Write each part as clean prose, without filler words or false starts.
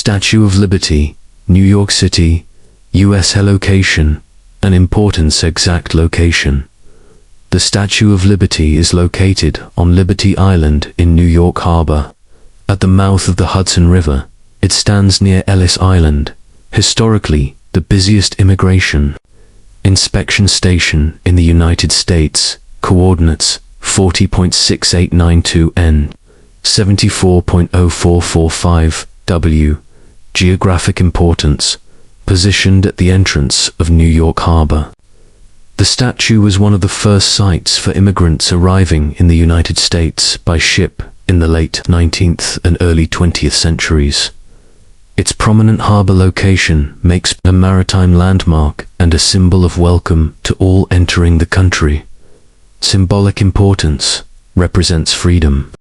Statue of Liberty, New York City, U.S. Location, and importance exact location. The Statue of Liberty is located on Liberty Island in New York Harbor. At the mouth of the Hudson River, it stands near Ellis Island, historically the busiest immigration inspection station in the United States. Coordinates 40.6892 N, 74.0445 W. Geographic importance, positioned at the entrance of New York Harbor. The statue was one of the first sites for immigrants arriving in the United States by ship in the late 19th and early 20th centuries. Its prominent harbor location makes it a maritime landmark and a symbol of welcome to all entering the country. Symbolic importance, represents freedom,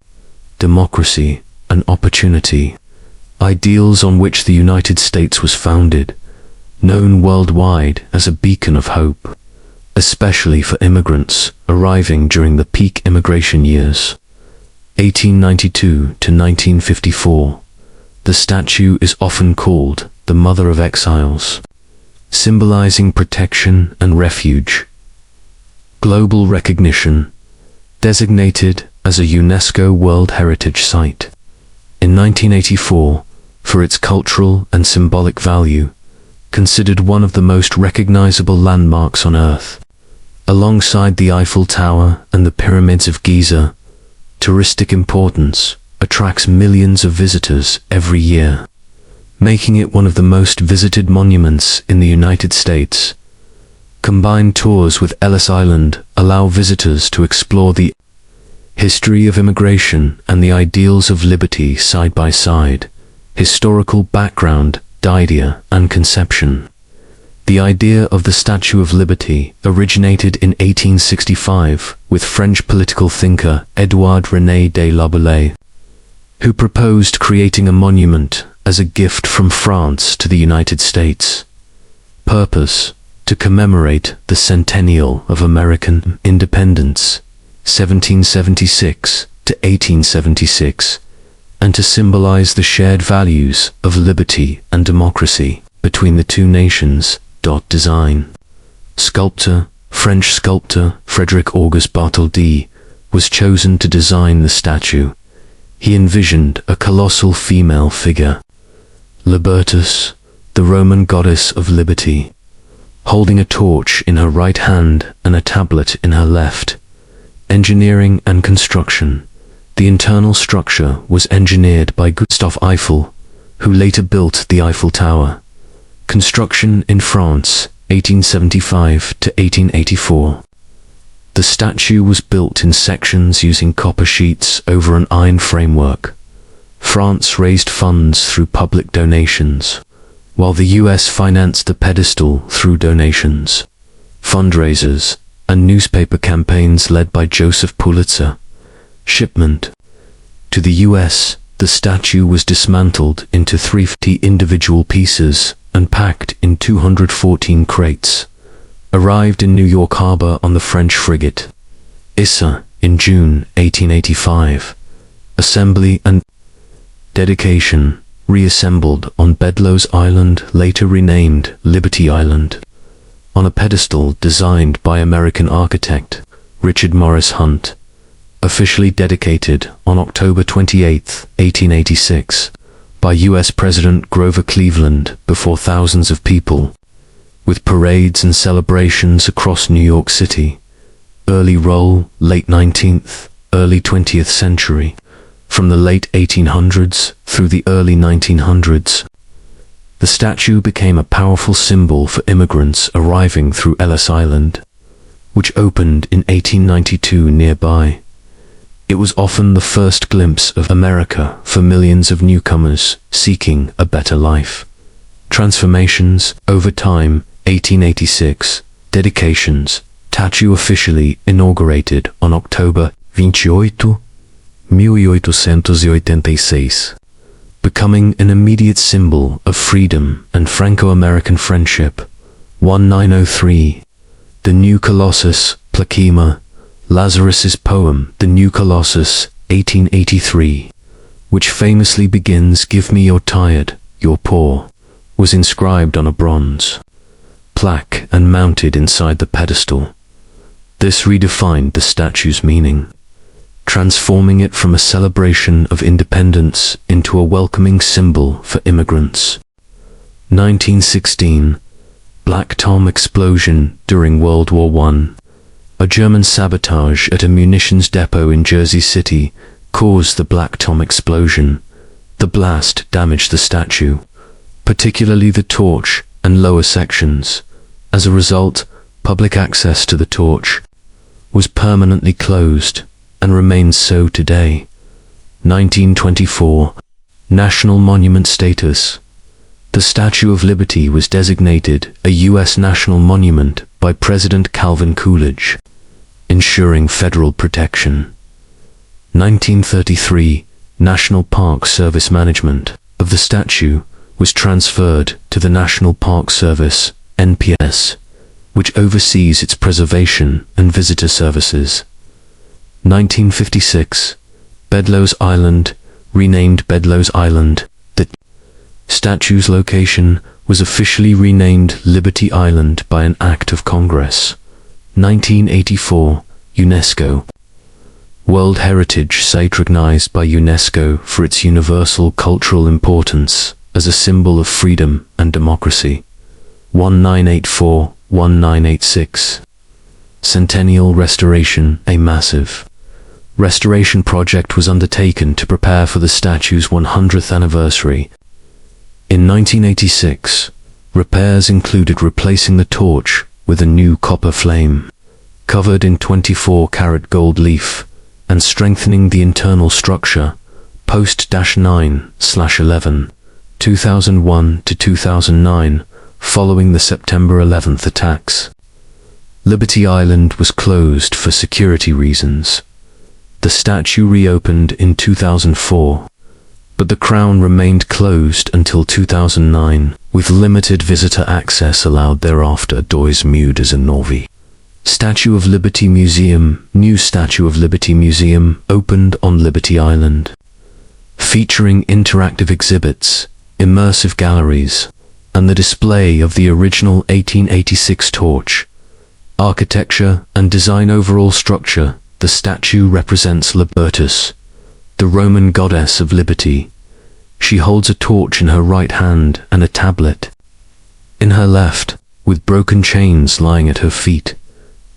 democracy, and opportunity, ideals on which the United States was founded, known worldwide as a beacon of hope, especially for immigrants arriving during the peak immigration years, 1892 to 1954. The statue is often called the Mother of Exiles, symbolizing protection and refuge. Global recognition, designated as a UNESCO World Heritage Site in 1984 for its cultural and symbolic value, considered one of the most recognizable landmarks on Earth. Alongside the Eiffel Tower and the Pyramids of Giza, touristic importance attracts millions of visitors every year, making it one of the most visited monuments in the United States. Combined tours with Ellis Island allow visitors to explore the history of immigration and the ideals of liberty side by side. Historical background, idea, and conception. The idea of the Statue of Liberty originated in 1865 with French political thinker Édouard René de Laboulaye, who proposed creating a monument as a gift from France to the United States. Purpose: to commemorate the centennial of American independence, 1776 to 1876, and to symbolize the shared values of liberty and democracy between the two nations. Design. Sculptor, French sculptor Frédéric Auguste Bartholdi was chosen to design the statue. He envisioned a colossal female figure, Libertas, the Roman goddess of liberty, holding a torch in her right hand and a tablet in her left. Engineering and construction. The internal structure was engineered by Gustave Eiffel, who later built the Eiffel Tower. Construction in France, 1875 to 1884. The statue was built in sections using copper sheets over an iron framework. France raised funds through public donations, while the US financed the pedestal through donations, fundraisers, and newspaper campaigns led by Joseph Pulitzer. Shipment. To the US, the statue was dismantled into 350 individual pieces and packed in 214 crates. Arrived in New York Harbor on the French frigate Issa in June 1885. Assembly and dedication. Reassembled on Bedloe's Island, later renamed Liberty Island, on a pedestal designed by American architect Richard Morris Hunt. Officially dedicated on October 28, 1886, by U.S. President Grover Cleveland before thousands of people, with parades and celebrations across New York City. Early role, late 19th, early 20th century, from the late 1800s through the early 1900s. The statue became a powerful symbol for immigrants arriving through Ellis Island, which opened in 1892 nearby. It was often the first glimpse of America for millions of newcomers seeking a better life. Transformations over time, 1886, dedications, statue officially inaugurated on October 28, 1886, becoming an immediate symbol of freedom and Franco-American friendship. 1903, The New Colossus, Plakima, Lazarus's poem, The New Colossus, 1883, which famously begins, "Give me your tired, "You're poor," was inscribed on a bronze plaque and mounted inside the pedestal. This redefined the statue's meaning, transforming it from a celebration of independence into a welcoming symbol for immigrants. 1916. Black Tom explosion during World War I. A German sabotage at a munitions depot in Jersey City caused the Black Tom explosion. The blast damaged the statue, particularly the torch and lower sections. As a result, public access to the torch was permanently closed and remains so today. 1924. National Monument status. The Statue of Liberty was designated a U.S. national monument by President Calvin Coolidge, ensuring federal protection. 1933. National Park Service management of the statue was transferred to the National Park Service, NPS, which oversees its preservation and visitor services. 1956. Bedloes Island, renamed Bedloes Island. The statue's location was officially renamed Liberty Island by an act of Congress. 1984. UNESCO. World Heritage Site recognized by UNESCO for its universal cultural importance as a symbol of freedom and democracy. 1984-1986. Centennial Restoration. A massive restoration project was undertaken to prepare for the statue's 100th anniversary. In 1986, repairs included replacing the torch with a new copper flame, covered in 24-karat gold leaf, and strengthening the internal structure. Post-9/11, 2001 to 2009, following the September 11th attacks. Liberty Island was closed for security reasons. The statue reopened in 2004, but the crown remained closed until 2009, with limited visitor access allowed thereafter. Dois Mudas and Norvi. Statue of Liberty Museum. New Statue of Liberty Museum opened on Liberty Island, featuring interactive exhibits, immersive galleries, and the display of the original 1886 torch. Architecture and design. Overall structure. The statue represents Libertas, the Roman goddess of liberty. She holds a torch in her right hand and a tablet in her left, with broken chains lying at her feet.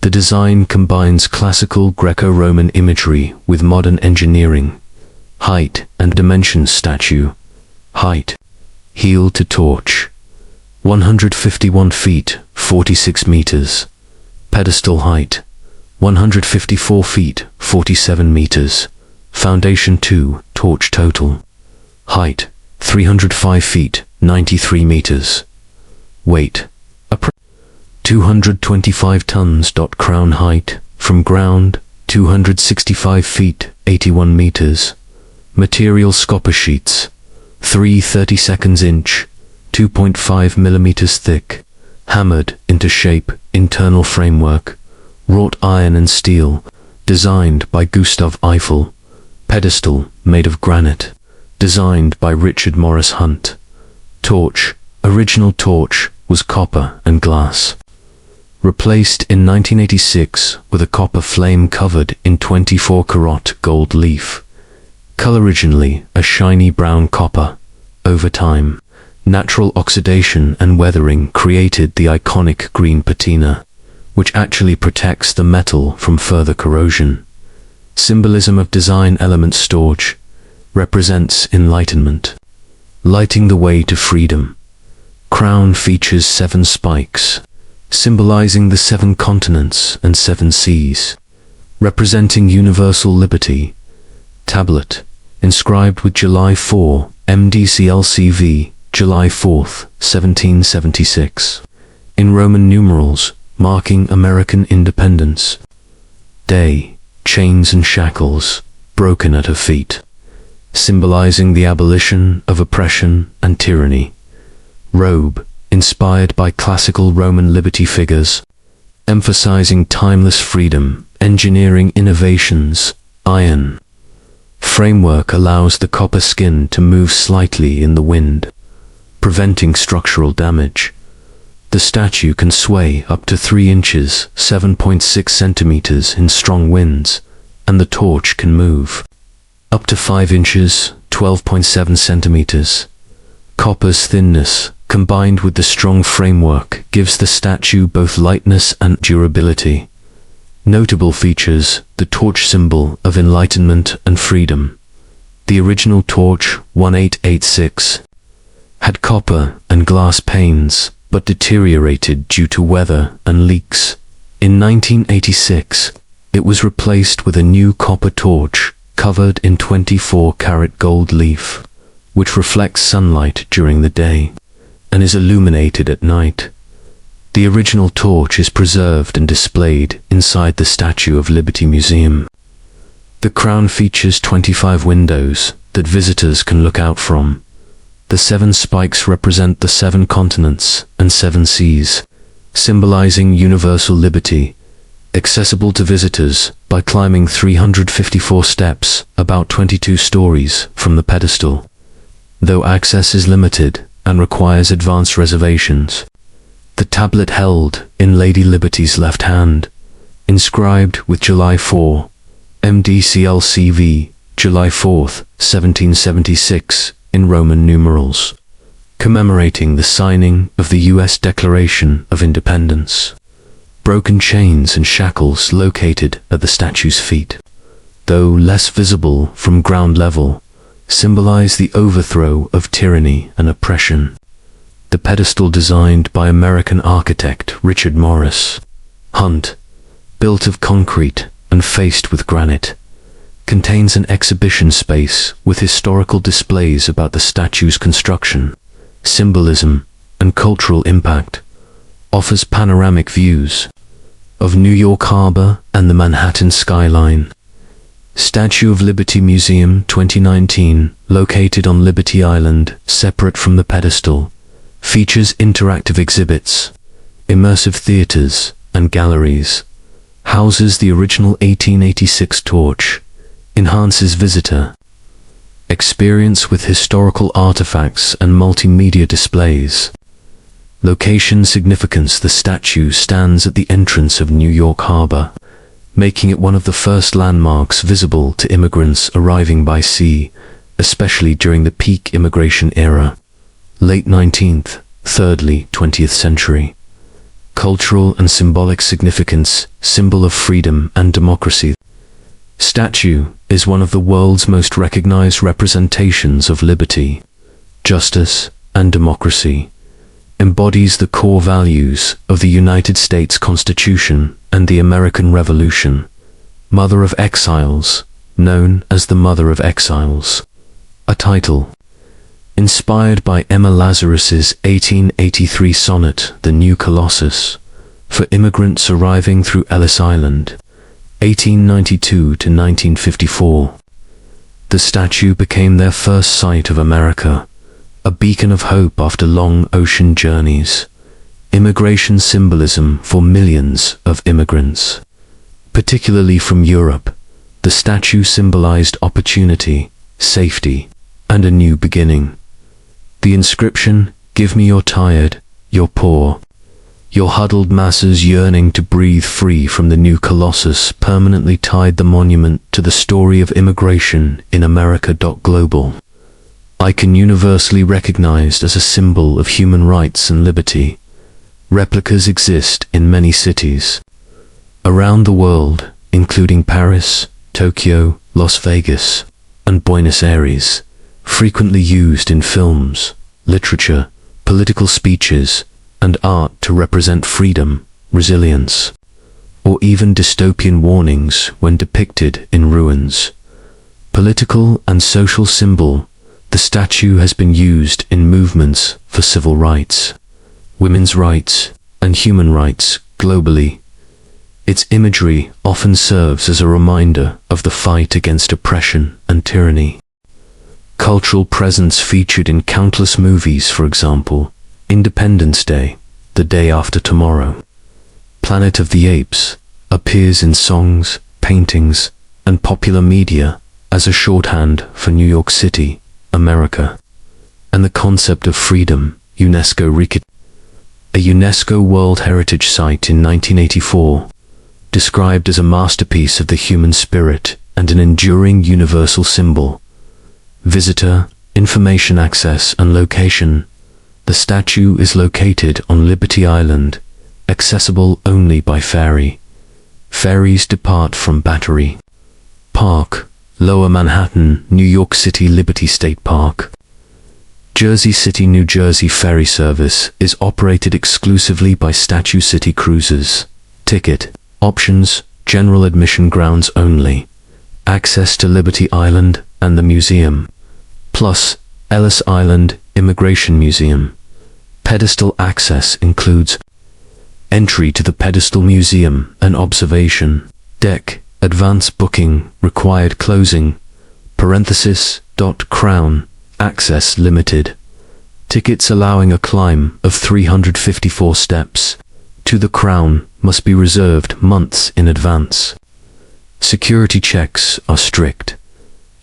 The design combines classical Greco-Roman imagery with modern engineering. Height and dimensions. Statue height, heel to torch, 151 feet, 46 meters. Pedestal height, 154 feet, 47 meters. Foundation 2, torch total. Height, 305 feet, 93 meters. Weight, 225 tons. Crown height, from ground, 265 feet, 81 meters. Materials. Copper sheets, 3/32 inch, 2.5 millimeters thick, hammered into shape. Internal framework, wrought iron and steel, designed by Gustav Eiffel. Pedestal, made of granite, designed by Richard Morris Hunt. Torch, original torch, was copper and glass, replaced in 1986 with a copper flame covered in 24-karat gold leaf. Color originally a shiny brown copper. Over time, natural oxidation and weathering created the iconic green patina, which actually protects the metal from further corrosion. Symbolism of design elements. Storage represents enlightenment, lighting the way to freedom. Crown features 7 spikes, symbolizing the 7 continents and 7 seas, representing universal liberty. Tablet, inscribed with July 4, MDCLCV, July 4, 1776, in Roman numerals, marking American independence. Day, chains and shackles, broken at her feet, symbolizing the abolition of oppression and tyranny. Robe, inspired by classical Roman liberty figures, emphasizing timeless freedom. Engineering innovations. Iron framework allows the copper skin to move slightly in the wind, preventing structural damage. The statue can sway up to 3 inches (7.6 centimeters) in strong winds, and the torch can move up to 5 inches (12.7 centimeters). Copper's thinness, combined with the strong framework, gives the statue both lightness and durability. Notable features: the torch symbol of enlightenment and freedom. The original torch, 1886, had copper and glass panes, but deteriorated due to weather and leaks. In 1986, it was replaced with a new copper torch covered in 24-karat gold leaf, which reflects sunlight during the day and is illuminated at night. The original torch is preserved and displayed inside the Statue of Liberty Museum. The crown features 25 windows that visitors can look out from. The 7 spikes represent the 7 continents and 7 seas, symbolizing universal liberty, accessible to visitors by climbing 354 steps, about 22 stories, from the pedestal, though access is limited and requires advance reservations. The tablet held in Lady Liberty's left hand, inscribed with July 4, MDCLCV, July 4, 1776, in Roman numerals, commemorating the signing of the U.S. Declaration of Independence. Broken chains and shackles located at the statue's feet, though less visible from ground level, symbolize the overthrow of tyranny and oppression. The pedestal, designed by American architect Richard Morris Hunt, built of concrete and faced with granite, contains an exhibition space with historical displays about the statue's construction, symbolism, and cultural impact. Offers panoramic views of New York Harbor and the Manhattan skyline. Statue of Liberty Museum 2019, located on Liberty Island, separate from the pedestal, features interactive exhibits, immersive theaters, and galleries. Houses the original 1886 torch. Enhances visitor experience with historical artifacts and multimedia displays. Location significance: the statue stands at the entrance of New York Harbor, making it one of the first landmarks visible to immigrants arriving by sea, especially during the peak immigration era, late 19th, thirdly 20th century. Cultural and symbolic significance: symbol of freedom and democracy. Statue is one of the world's most recognized representations of liberty, justice, and democracy. Embodies the core values of the United States Constitution and the American Revolution. Mother of Exiles, known as the Mother of Exiles. A title inspired by Emma Lazarus's 1883 sonnet, The New Colossus, for immigrants arriving through Ellis Island, 1892 to 1954. The statue became their first sight of America, a beacon of hope after long ocean journeys. Immigration symbolism for millions of immigrants, particularly from Europe. The statue symbolized opportunity, safety, and a new beginning. The inscription, "Give me your tired, your poor, your huddled masses yearning to breathe free from the new Colossus," permanently tied the monument to the story of immigration in America. Global icon, universally recognized as a symbol of human rights and liberty. Replicas exist in many cities around the world, including Paris, Tokyo, Las Vegas, and Buenos Aires, frequently used in films, literature, political speeches, and art to represent freedom, resilience, or even dystopian warnings when depicted in ruins. Political and social symbol: the statue has been used in movements for civil rights, women's rights, and human rights globally. Its imagery often serves as a reminder of the fight against oppression and tyranny. Cultural presence: featured in countless movies, for example, Independence Day, The Day After Tomorrow. Planet of the Apes appears in songs, paintings, and popular media as a shorthand for New York City, America. and the concept of freedom, UNESCO a UNESCO World Heritage Site in 1984, described as a masterpiece of the human spirit and an enduring universal symbol. Visitor, information access and location. The statue is located on Liberty Island, accessible only by ferry. Ferries depart from Battery Park, Lower Manhattan, New York City Liberty State Park. Jersey City, New Jersey ferry service is operated exclusively by Statue City Cruises. Ticket options: general admission, grounds only. Access to Liberty Island and the museum, plus Ellis Island Immigration Museum. Pedestal access includes entry to the Pedestal Museum and observation deck. Advance booking required. Closing (crown) access limited. Tickets allowing a climb of 354 steps to the crown must be reserved months in advance. Security checks are strict.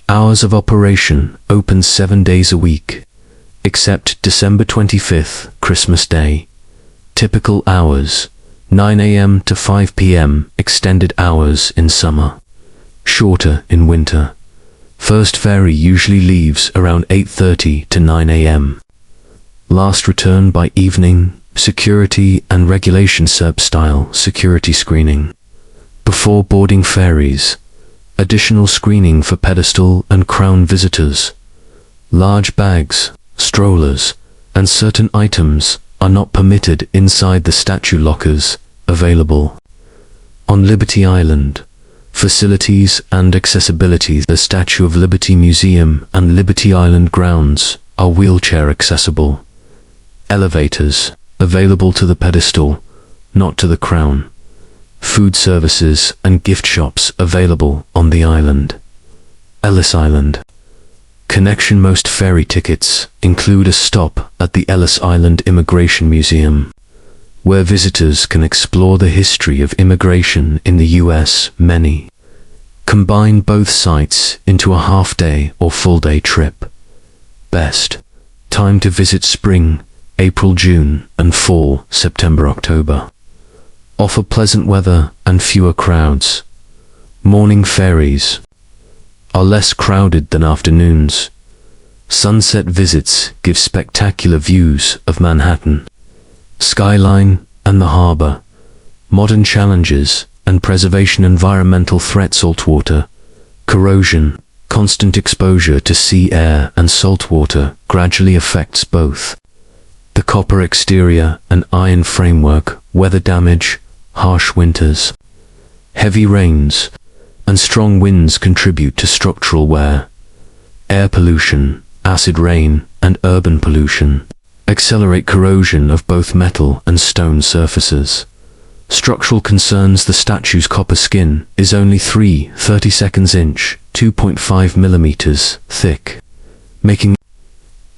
Hours of operation: open 7 days a week, except December 25th, Christmas Day. Typical hours: 9 a.m. to 5 p.m. Extended hours in summer, shorter in winter. First ferry usually leaves around 8:30 to 9 a.m. Last return by evening. Security and regulation SERP-style security screening before boarding ferries. Additional screening for pedestal and crown visitors. Large bags, strollers, and certain items are not permitted inside the statue lockers available on Liberty Island. Facilities and accessibility: the Statue of Liberty Museum and Liberty Island grounds are wheelchair accessible. Elevators available to the pedestal, not to the crown. Food services and gift shops available on the island. Ellis Island connection: most ferry tickets include a stop at the Ellis Island Immigration Museum, where visitors can explore the history of immigration in the U.S. Many combine both sites into a half-day or full-day trip. Best time to visit: spring, April, June, and fall, September, October. Offer pleasant weather and fewer crowds. Morning ferries are less crowded than afternoons. Sunset visits give spectacular views of Manhattan, skyline, and the harbor. Modern challenges and preservation: environmental threat, saltwater corrosion. Constant exposure to sea air and saltwater gradually affects both the copper exterior and iron framework. Weather damage: harsh winters, heavy rains, and strong winds contribute to structural wear. Air pollution, acid rain, and urban pollution accelerate corrosion of both metal and stone surfaces. Structural concerns: the statue's copper skin is only 3/32 inch, 2.5 millimeters thick, making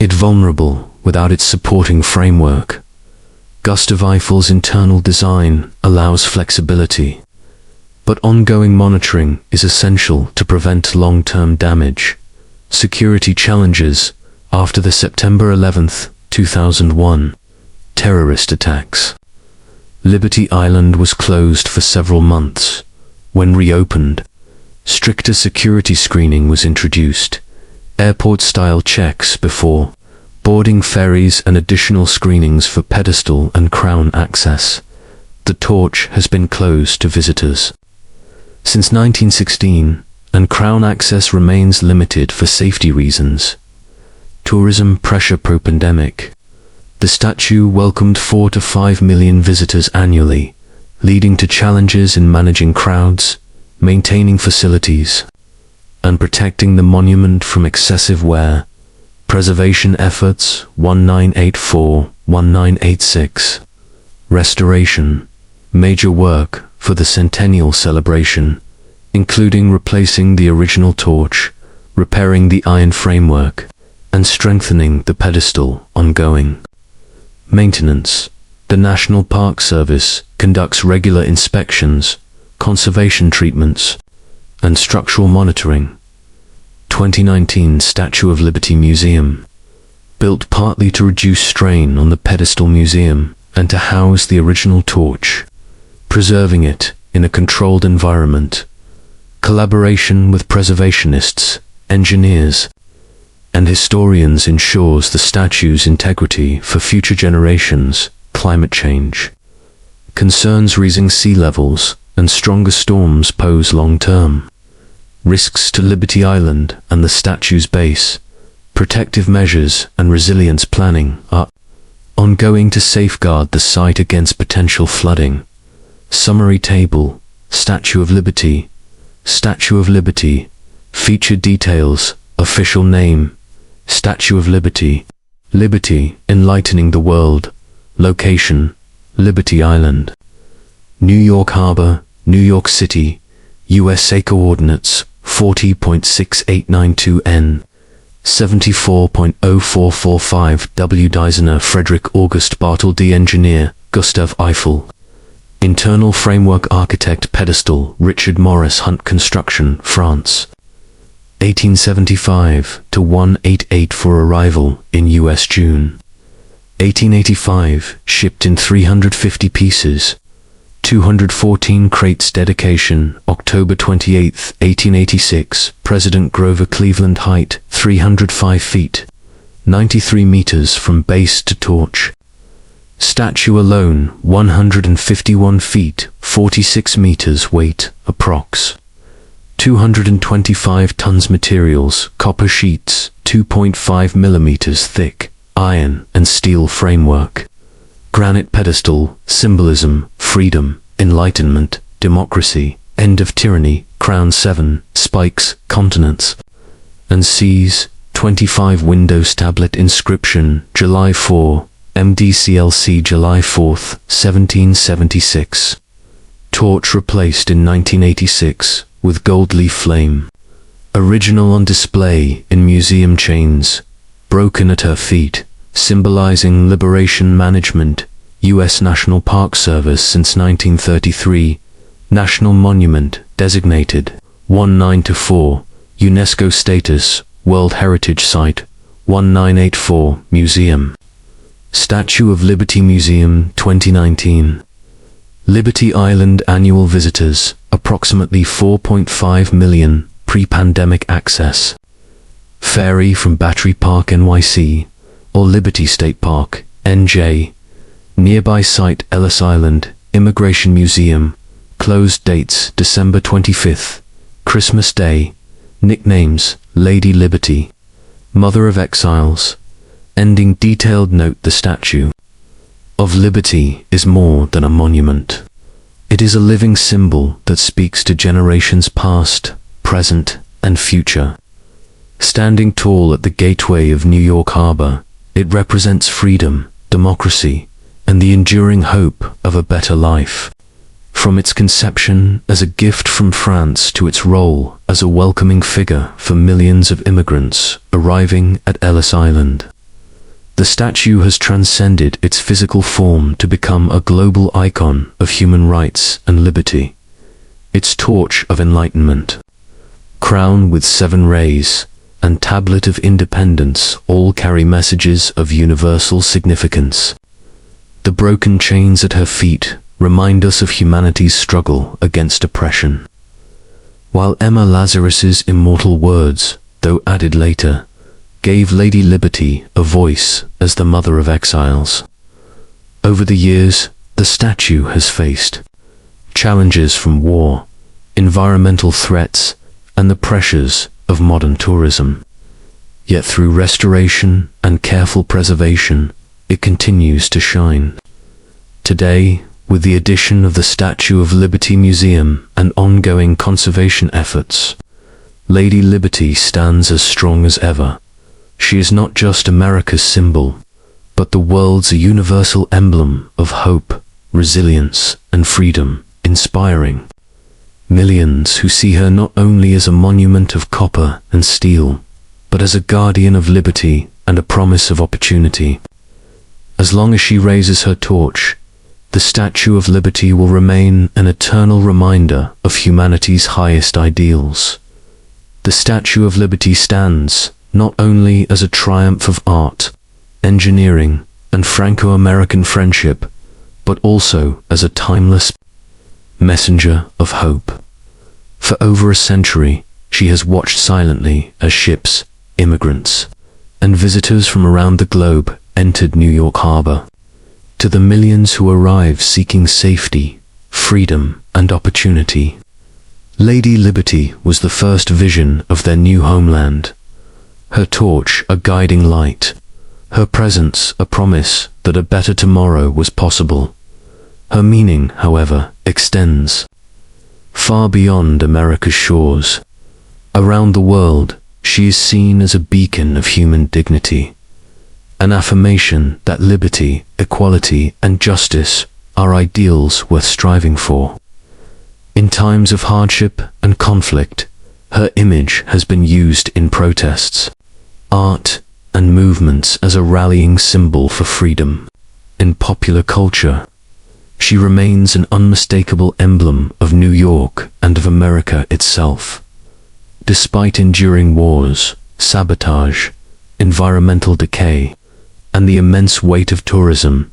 it vulnerable without its supporting framework. Gustav Eiffel's internal design allows flexibility, but ongoing monitoring is essential to prevent long-term damage. Security challenges after the September 11, 2001 terrorist attacks. Liberty Island was closed for several months. When reopened, stricter security screening was introduced. Airport-style checks before boarding ferries and additional screenings for pedestal and crown access. The torch has been closed to visitors since 1916, and crown access remains limited for safety reasons. Tourism pressure: pro-pandemic. The statue welcomed 4 to 5 million visitors annually, leading to challenges in managing crowds, maintaining facilities, and protecting the monument from excessive wear. Preservation efforts: 1984-1986. Restoration: major work for the centennial celebration, including replacing the original torch, repairing the iron framework, and strengthening the pedestal. Ongoing maintenance: the National Park Service conducts regular inspections, conservation treatments, and structural monitoring. 2019 Statue of Liberty Museum. built partly to reduce strain on the pedestal museum and to house the original torch, preserving it in a controlled environment. Collaboration with preservationists, engineers, and historians ensures the statue's integrity for future generations. Climate change. Concerns rising sea levels and stronger storms pose long-term risks to Liberty Island and the statue's base. Protective measures and resilience planning are ongoing to safeguard the site against potential flooding. Summary table. Statue of Liberty. Statue of Liberty. Featured details. Official name. Statue of Liberty. Liberty, enlightening the world. Location. Liberty Island. New York Harbor, New York City, USA. Coordinates 40.6892 N. 74.0445 W. Designer Frédéric Auguste Bartholdi. Engineer Gustave Eiffel. Internal framework architect. Pedestal Richard Morris Hunt. Construction France 1875 to 188 for arrival in US June 1885. Shipped in 350 pieces. 214 crates. Dedication October 28, 1886. President Grover Cleveland. Height 305 feet 93 meters from base to torch. Statue alone 151 feet 46 meters. Weight approx. 225 tons. Materials copper sheets 2.5 millimeters thick, iron and steel framework. Granite pedestal. Symbolism, freedom, enlightenment, democracy, end of tyranny. Crown 7, spikes, continents and seas. 25 windows. Tablet inscription July 4, MDCLC July 4, 1776. Torch replaced in 1986 with gold leaf flame. Original on display in museum chains. Broken at her feet, symbolizing liberation management. U.S. National Park Service since 1933. National Monument designated 1924. UNESCO status, World Heritage Site 1984. Museum. Statue of Liberty Museum 2019. Liberty Island annual visitors, approximately 4.5 million, pre-pandemic access. Ferry from Battery Park, NYC, or Liberty State Park, NJ. Nearby site Ellis Island, Immigration Museum. Closed dates December 25th, Christmas Day. Nicknames Lady Liberty, Mother of Exiles. Ending detailed note. The Statue of Liberty is more than a monument. It is a living symbol that speaks to generations past, present, and future. Standing tall at the gateway of New York Harbor, it represents freedom, democracy, and the enduring hope of a better life. From its conception as a gift from France to its role as a welcoming figure for millions of immigrants arriving at Ellis Island, the statue has transcended its physical form to become a global icon of human rights and liberty. Its torch of enlightenment, crown with 7 rays, and tablet of independence all carry messages of universal significance. The broken chains at her feet remind us of humanity's struggle against oppression. While Emma Lazarus's immortal words, though added later, gave Lady Liberty a voice as the mother of exiles. Over the years, the statue has faced challenges from war, environmental threats, and the pressures of modern tourism. Yet through restoration and careful preservation, it continues to shine. Today, with the addition of the Statue of Liberty Museum and ongoing conservation efforts, Lady Liberty stands as strong as ever. She is not just America's symbol, but the world's universal emblem of hope, resilience, and freedom, inspiring millions who see her not only as a monument of copper and steel, but as a guardian of liberty and a promise of opportunity. As long as she raises her torch, the Statue of Liberty will remain an eternal reminder of humanity's highest ideals. The Statue of Liberty stands not only as a triumph of art, engineering, and Franco-American friendship, but also as a timeless messenger of hope. For over a century, she has watched silently as ships, immigrants, and visitors from around the globe entered New York Harbor. To the millions who arrive seeking safety, freedom, and opportunity, Lady Liberty was the first vision of their new homeland. Her torch a guiding light, her presence a promise that a better tomorrow was possible. Her meaning, however, extends far beyond America's shores. Around the world, she is seen as a beacon of human dignity, an affirmation that liberty, equality, and justice are ideals worth striving for. In times of hardship and conflict, her image has been used in protests, art, and movements as a rallying symbol for freedom. In popular culture, she remains an unmistakable emblem of New York and of America itself. Despite enduring wars, sabotage, environmental decay, and the immense weight of tourism,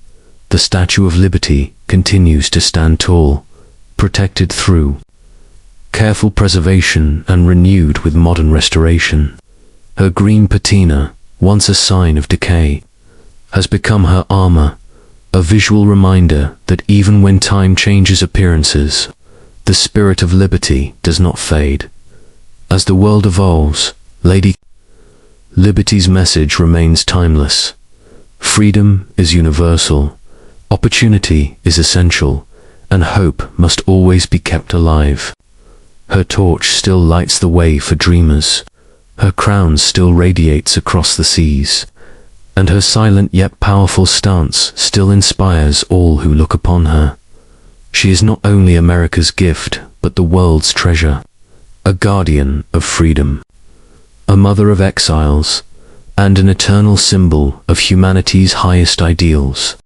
the Statue of Liberty continues to stand tall, protected through careful preservation and renewed with modern restoration. Her green patina, once a sign of decay, has become her armor, a visual reminder that even when time changes appearances, the spirit of liberty does not fade. As the world evolves, Lady Liberty's message remains timeless. Freedom is universal, opportunity is essential, and hope must always be kept alive. Her torch still lights the way for dreamers, her crown still radiates across the seas, and her silent yet powerful stance still inspires all who look upon her. She is not only America's gift, but the world's treasure, a guardian of freedom, a mother of exiles, and an eternal symbol of humanity's highest ideals.